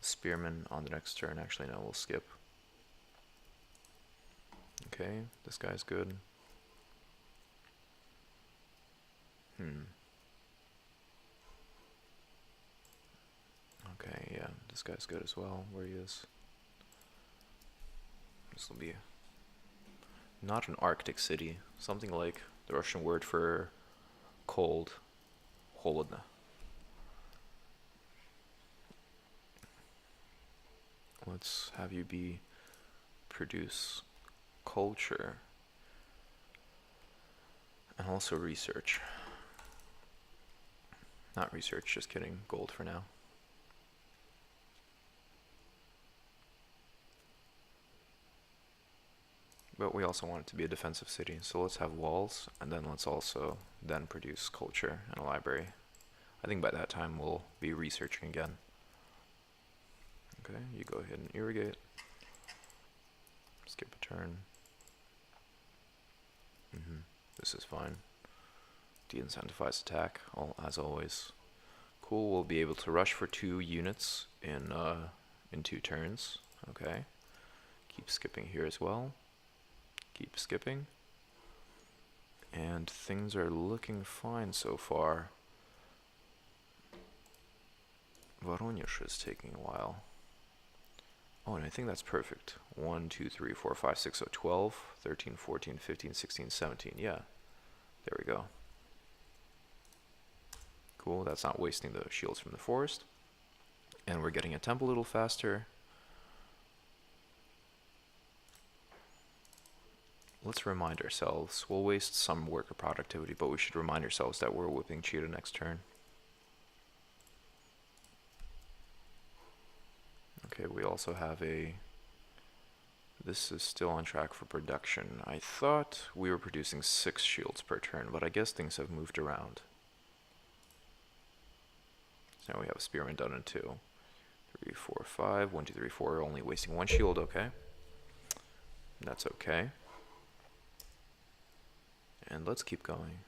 Spearman on the next turn. Actually, no, we'll skip. Okay, this guy's good. Okay, yeah, this guy's good as well, where he is. This will be not an Arctic city, something like the Russian word for cold, холодно. Let's have you produce culture and also research. Not research, just kidding, gold for now. But we also want it to be a defensive city, so let's have walls, and then let's also then produce culture and a library. I think by that time we'll be researching again. Okay, you go ahead and irrigate. Skip a turn. This is fine. De-incentivize attack, as always. Cool, we'll be able to rush for 2 units in 2 turns. Okay. Keep skipping here as well. Keep skipping. And things are looking fine so far. Voronezh is taking a while. Oh, and I think that's perfect. 1, 2, 3, 4, 5, 6, so 12, 13, 14, 15, 16, 17. Yeah. There we go. Cool, that's not wasting the shields from the forest. And we're getting a temple a little faster. Let's remind ourselves. We'll waste some worker productivity, but we should remind ourselves that we're whipping Cheetah next turn. Okay, we also have this is still on track for production. I thought we were producing 6 shields per turn, but I guess things have moved around. So now we have a spearman done in 2. 3, 4, 5. 1, 2, 3, 4. Only wasting 1 shield, okay. That's okay. And let's keep going.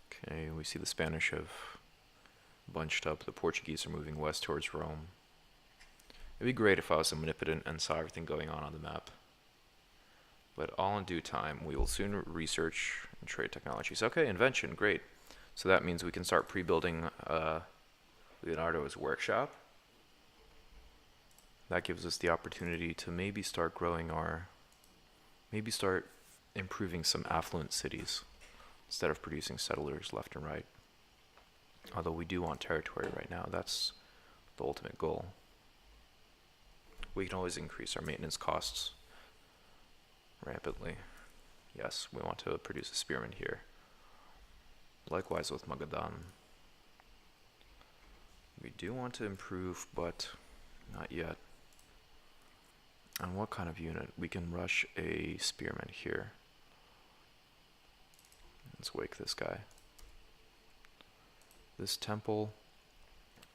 Okay, we see the Spanish have bunched up. The Portuguese are moving west towards Rome. It'd be great if I was omnipotent and saw everything going on the map. But all in due time, we will soon research and trade technologies. Okay, invention, great. So that means we can start pre-building Leonardo's workshop. That gives us the opportunity to maybe start growing maybe start improving some affluent cities instead of producing settlers left and right. Although we do want territory right now, that's the ultimate goal. We can always increase our maintenance costs rapidly. Yes, we want to produce a spearman here. Likewise with Magadan. We do want to improve, but not yet. And what kind of unit? We can rush a spearman here. Let's wake this guy. This temple.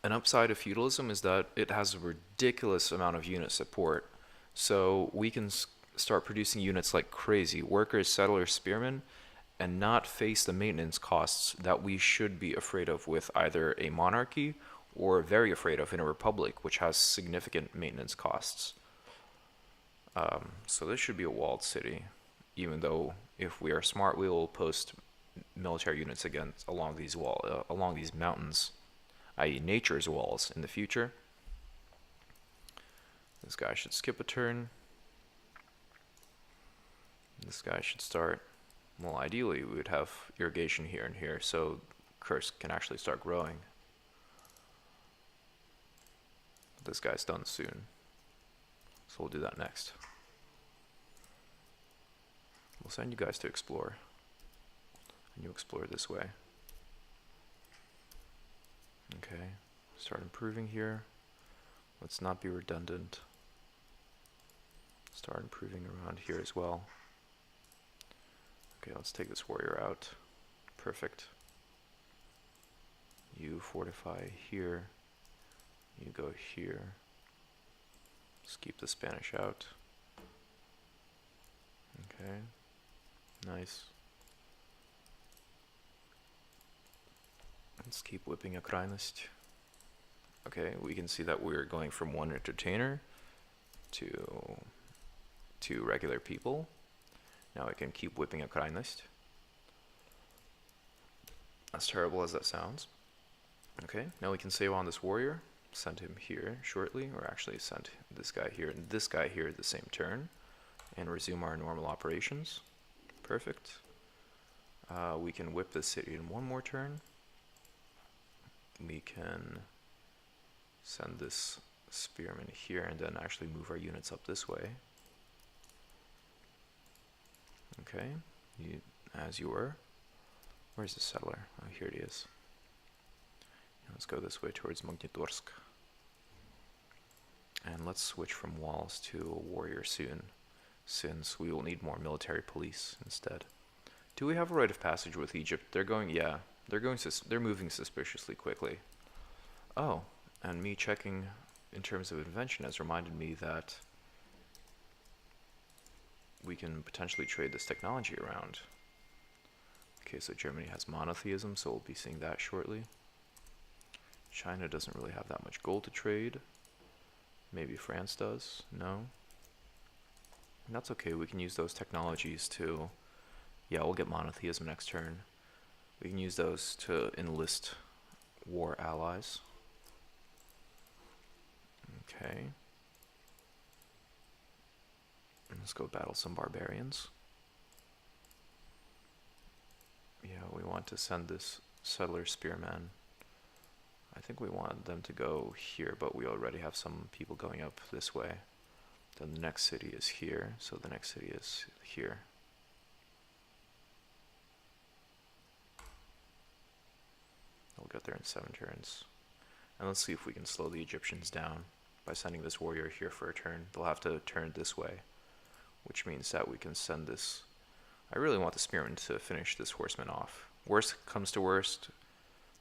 An upside of feudalism is that it has a ridiculous amount of unit support. So we can start producing units like crazy. Workers, settlers, spearmen, and not face the maintenance costs that we should be afraid of with either a monarchy or very afraid of in a republic, which has significant maintenance costs. So this should be a walled city, even though if we are smart, we will post military units along these mountains, i.e. nature's walls in the future. This guy should skip a turn. This guy should start. Well, ideally, we would have irrigation here and here, so Kursk can actually start growing. This guy's done soon, so we'll do that next. We'll send you guys to explore, and you explore this way. Okay, start improving here. Let's not be redundant. Start improving around here as well. Okay, let's take this warrior out. Perfect. You fortify here. You go here. Let's keep the Spanish out. Okay. Nice. Let's keep whipping a krajnost. Okay, we can see that we're going from one entertainer to regular people. Now I can keep whipping a krajnost. As terrible as that sounds. Okay, now we can save on this warrior, send him here shortly, or actually send this guy here and this guy here at the same turn, and resume our normal operations. Perfect. We can whip this city in one more turn. We can send this spearman here and then actually move our units up this way. Okay, as you were. Where's the settler? Oh, here it is. Let's go this way towards Magnitogorsk. And let's switch from walls to a warrior soon, since we will need more military police instead. Do we have a rite of passage with Egypt? They're moving suspiciously quickly. Oh, and me checking in terms of invention has reminded me that we can potentially trade this technology around. Okay, so Germany has monotheism, so we'll be seeing that shortly. China doesn't really have that much gold to trade. Maybe France does? No? And that's okay, we can use those technologies to... Yeah, we'll get monotheism next turn. We can use those to enlist war allies. Okay. Let's go battle some barbarians. Yeah, we want to send this settler spearman. I think we want them to go here, but we already have some people going up this way. Then the next city is here, so the next city is here. We'll get there in 7 turns. And let's see if we can slow the Egyptians down by sending this warrior here for a turn. They'll have to turn this way, which means that we can send this... I really want the spearman to finish this horseman off. Worst comes to worst,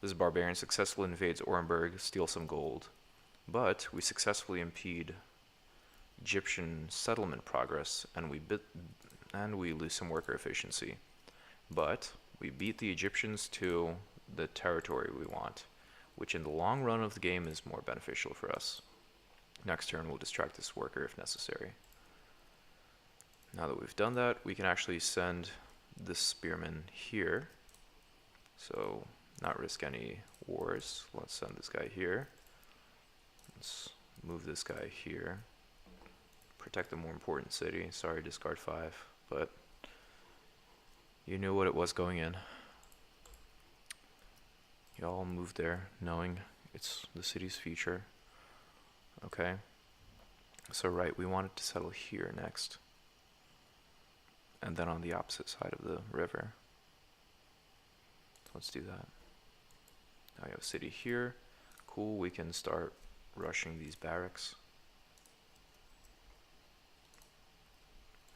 this barbarian successfully invades Orenburg, steals some gold, but we successfully impede Egyptian settlement progress, and we lose some worker efficiency. But we beat the Egyptians to the territory we want, which in the long run of the game is more beneficial for us. Next turn we'll distract this worker if necessary. Now that we've done that, we can actually send this spearman here. So, not risk any wars. Let's send this guy here. Let's move this guy here. Protect the more important city. Sorry, discard 5, but you knew what it was going in. Y'all moved there knowing it's the city's future. Okay. So right, we wanted to settle here next. And then on the opposite side of the river. So let's do that. Now we have a city here. Cool, we can start rushing these barracks.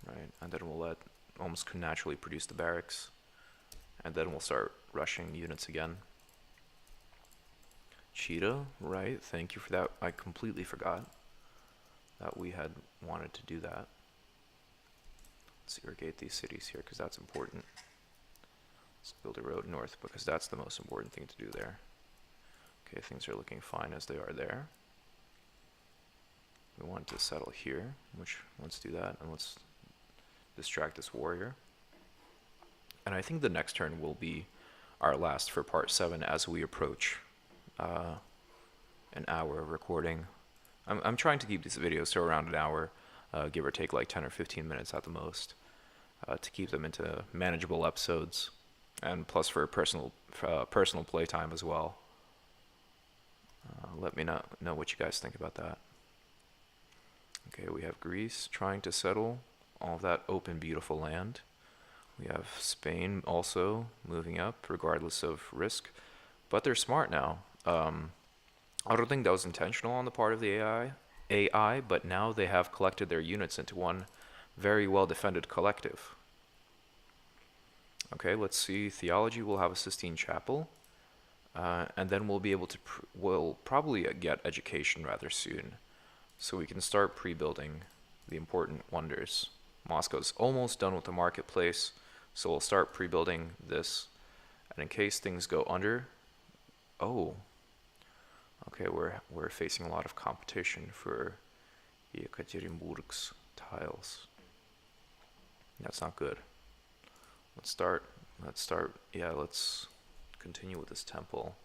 Right, and then we'll let almost naturally produce the barracks. And then we'll start rushing units again. Cheetah, right, thank you for that. I completely forgot that we had wanted to do that. Let's irrigate these cities here because that's important. Let's build a road north because that's the most important thing to do there. Okay, things are looking fine as they are there. We want to settle here, which let's do that, and let's distract this warrior. And I think the next turn will be our last for part 7 as we approach an hour of recording. I'm trying to keep these videos to around an hour, give or take like 10 or 15 minutes at the most, to keep them into manageable episodes, and plus for personal playtime as well. Let me know what you guys think about that. Okay, we have Greece trying to settle all of that open, beautiful land. We have Spain also moving up, regardless of risk. But they're smart now. I don't think that was intentional on the part of the AI, but now they have collected their units into one very well-defended collective. Okay, let's see. Theology will have a Sistine Chapel. And then we'll be able to, we'll probably get education rather soon. So we can start pre-building the important wonders. Moscow's almost done with the marketplace, so we'll start pre-building this. And in case things go under, oh, okay, we're facing a lot of competition for Yekaterinburg's tiles. That's not good. Let's continue with this temple.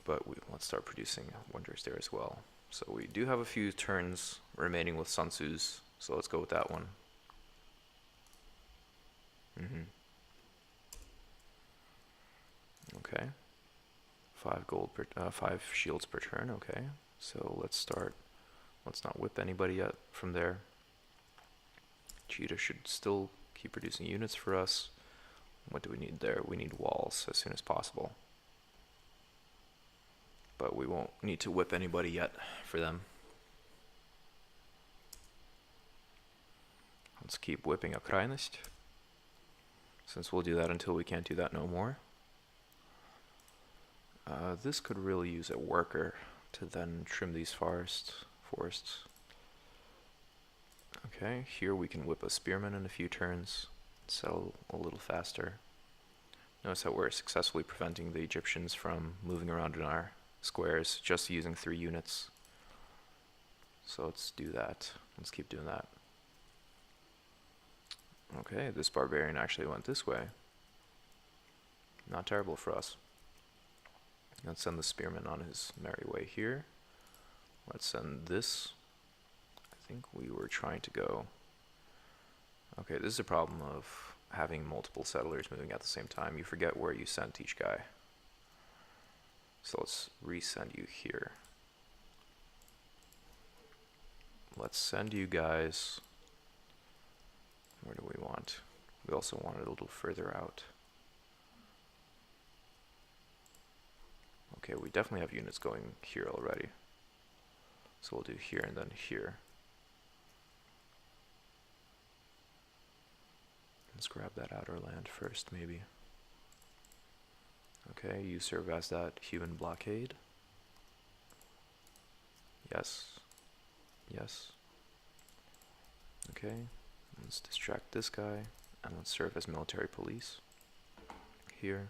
But let's start producing wonders there as well. So we do have a few turns remaining with Sun Tzu's, so let's go with that one. Okay. 5 shields per turn, okay. So let's start. Let's not whip anybody yet from there. Cheetah should still keep producing units for us. What do we need there? We need walls as soon as possible. But we won't need to whip anybody yet for them. Let's keep whipping a krajnost, since we'll do that until we can't do that no more. This could really use a worker to then trim these forests. Okay, here we can whip a spearman in a few turns, settle a little faster. Notice that we're successfully preventing the Egyptians from moving around in our squares just using 3 units. So let's do that. Let's keep doing that. Okay, this barbarian actually went this way. Not terrible for us. Let's send the spearman on his merry way here. Let's send this. I think we were trying to go. Okay, this is a problem of having multiple settlers moving at the same time. You forget where you sent each guy. So let's resend you here. Let's send you guys. Where do we want? We also want it a little further out. Okay, we definitely have units going here already. So we'll do here and then here. Let's grab that outer land first, maybe. Okay, you serve as that human blockade. Yes. Yes. Okay, let's distract this guy, and let's serve as military police here.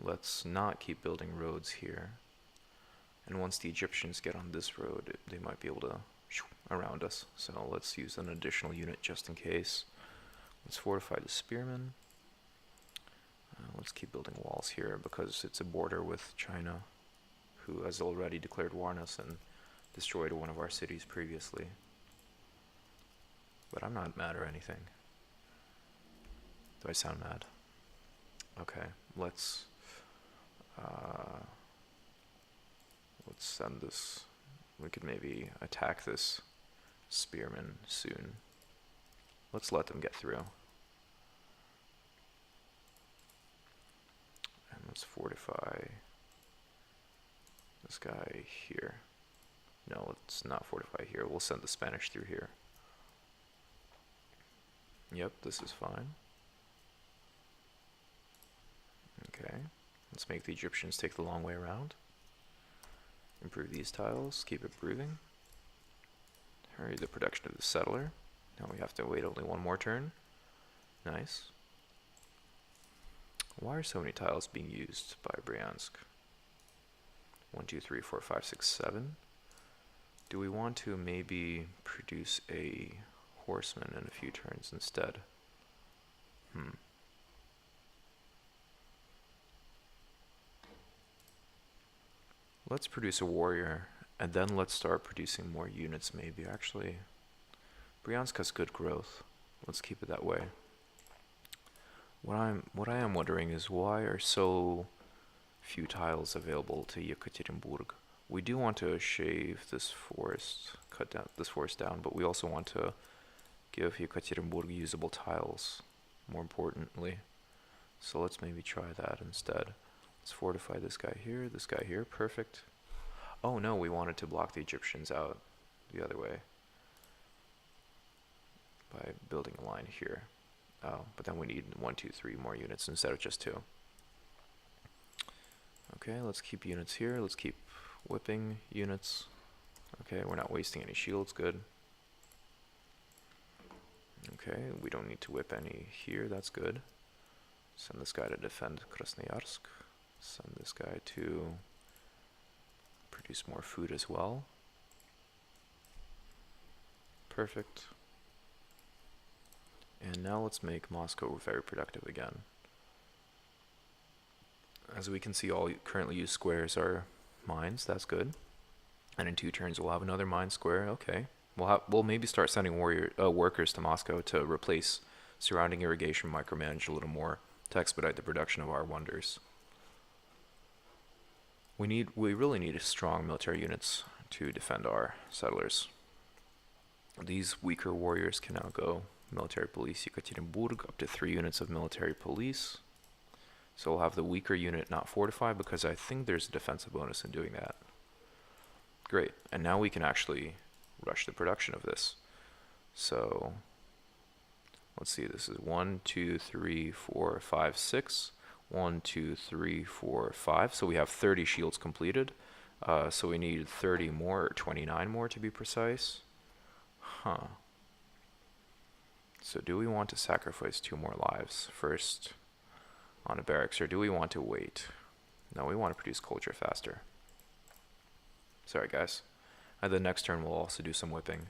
Let's not keep building roads here. And once the Egyptians get on this road, they might be able to around us. So let's use an additional unit just in case. Let's fortify the spearmen. Let's keep building walls here because it's a border with China, who has already declared war on us and destroyed one of our cities previously. But I'm not mad or anything. Do I sound mad? Okay, let's send this. We could maybe attack this spearman soon. Let's let them get through. Let's fortify this guy here. No, let's not fortify here. We'll send the Spanish through here. Yep, this is fine. Okay, let's make the Egyptians take the long way around. Improve these tiles, keep improving. Hurry the production of the settler. Now we have to wait only one more turn. Nice. Why are so many tiles being used by Bryansk? 1, 2, 3, 4, 5, 6, 7. Do we want to maybe produce a horseman in a few turns instead? Let's produce a warrior, and then let's start producing more units maybe. Actually, Bryansk has good growth. Let's keep it that way. What I am wondering is why are so few tiles available to Yekaterinburg? We do want to shave this forest, cut down this forest down, but we also want to give Yekaterinburg usable tiles, more importantly. So let's maybe try that instead. Let's fortify this guy here, perfect. Oh no, we wanted to block the Egyptians out the other way by building a line here. Oh, but then we need 1, 2, 3 more units instead of just 2. Okay, let's keep units here. Let's keep whipping units. Okay, we're not wasting any shields, good. Okay, we don't need to whip any here, that's good. Send this guy to defend Krasnoyarsk. Send this guy to produce more food as well. Perfect. And now let's make Moscow very productive again. As we can see, all currently used squares are mines, that's good. And in 2 turns we'll have another mine square, okay. We'll maybe start sending workers to Moscow to replace surrounding irrigation, micromanage a little more to expedite the production of our wonders. We really need strong military units to defend our settlers. These weaker warriors can now go military police Yekaterinburg, up to 3 units of military police. So we'll have the weaker unit not fortify because I think there's a defensive bonus in doing that. Great, and now we can actually rush the production of this. So let's see, this is 1, 2, 3, 4, 5, 6. 1, 2, 3, 4, 5. So we have 30 shields completed. So we need 30 more, or 29 more to be precise. Huh. So do we want to sacrifice 2 more lives first on a barracks, or do we want to wait? No, we want to produce culture faster. Sorry guys. And the next turn we'll also do some whipping.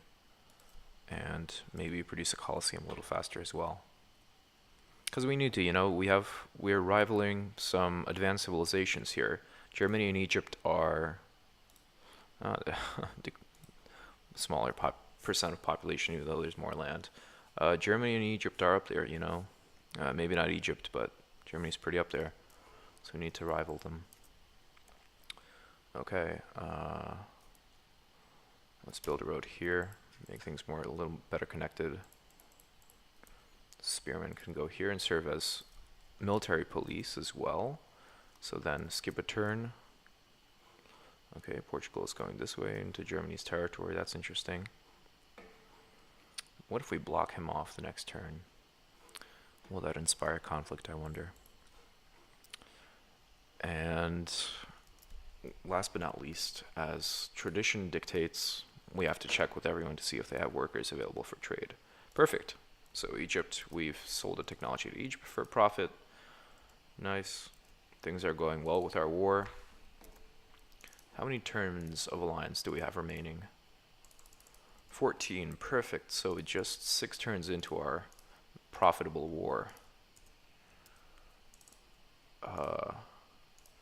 And maybe produce a coliseum a little faster as well. Because we need to, you know, we're rivaling some advanced civilizations here. Germany and Egypt are the smaller percent of population, even though there's more land. Germany and Egypt are up there, you know. Maybe not Egypt, but Germany's pretty up there. So we need to rival them. Okay, let's build a road here, make things a little better connected. Spearmen can go here and serve as military police as well. So then skip a turn. Okay, Portugal is going this way into Germany's territory. That's interesting. What if we block him off the next turn? Will that inspire conflict, I wonder? And last but not least, as tradition dictates, we have to check with everyone to see if they have workers available for trade. Perfect. So Egypt, we've sold the technology to Egypt for profit. Nice. Things are going well with our war. How many turns of alliance do we have remaining? 14. Perfect. So just 6 turns into our profitable war.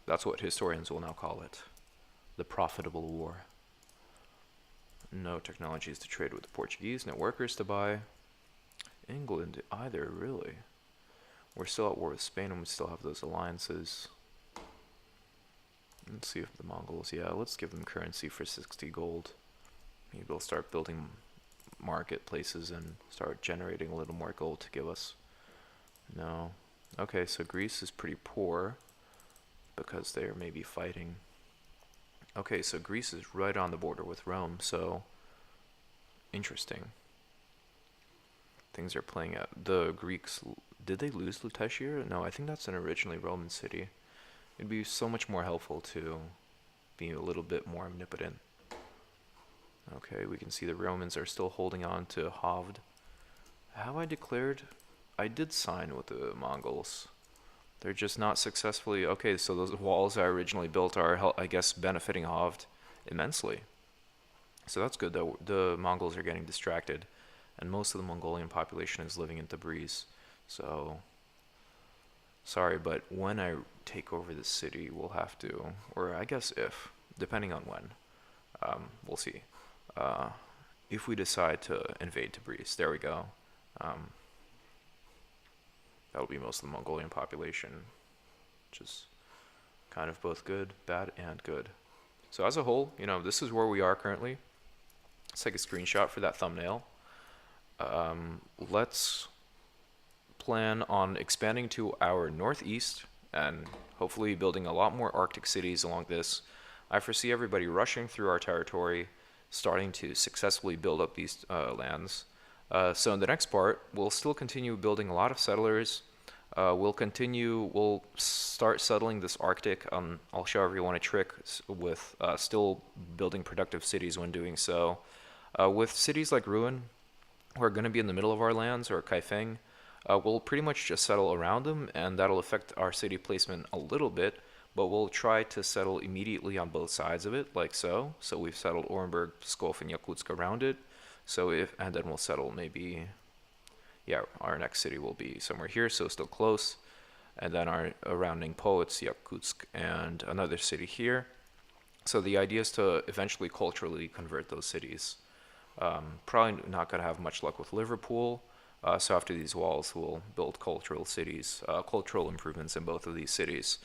That's what historians will now call it. The profitable war. No technologies to trade with the Portuguese, no workers to buy. England either, really. We're still at war with Spain and we still have those alliances. Let's see if the Mongols, yeah, let's give them currency for 60 gold. Maybe we'll start building marketplaces and start generating a little more gold to give us. No. Okay, so Greece is pretty poor. because they're maybe fighting. Okay, so Greece is right on the border with Rome, so interesting. Things are playing out. The Greeks, did they lose Lutetia? No, I think that's an originally Roman city. It'd be so much more helpful to be a little bit more omnipotent. Okay, we can see the Romans are still holding on to Havd. Have I declared? I did sign with the Mongols. They're just not successfully. Okay, so those walls I originally built are, I guess, benefiting Havd immensely. So that's good, though. The Mongols are getting distracted, and most of the Mongolian population is living in Tabriz. So, sorry, but when I take over the city, we'll have to, or I guess if, depending on when, we'll see. Uh, if we decide to invade Tabriz, there we go. Um, that'll be most of the Mongolian population, which is kind of both good, bad, and good. So as a whole, this is where we are currently. Let's take a screenshot for that thumbnail. Let's plan on expanding to our northeast and hopefully building a lot more Arctic cities along this. I foresee everybody rushing through our territory, starting to successfully build up these lands. So in the next part, we'll still continue building a lot of settlers. We'll start settling this Arctic. I'll show everyone a trick with still building productive cities when doing so. With cities like Rouen, who are going to be in the middle of our lands, or Kaifeng, we'll pretty much just settle around them, and that'll affect our city placement a little bit, but we'll try to settle immediately on both sides of it, like so. So we've settled Orenburg, Pskov, and Yakutsk around it. And then we'll settle maybe, yeah, our next city will be somewhere here, so still close. And then our surrounding poets, Yakutsk, and another city here. So the idea is to eventually culturally convert those cities. Probably not going to have much luck with Liverpool. So after these walls, we'll build cultural cities, cultural improvements in both of these cities.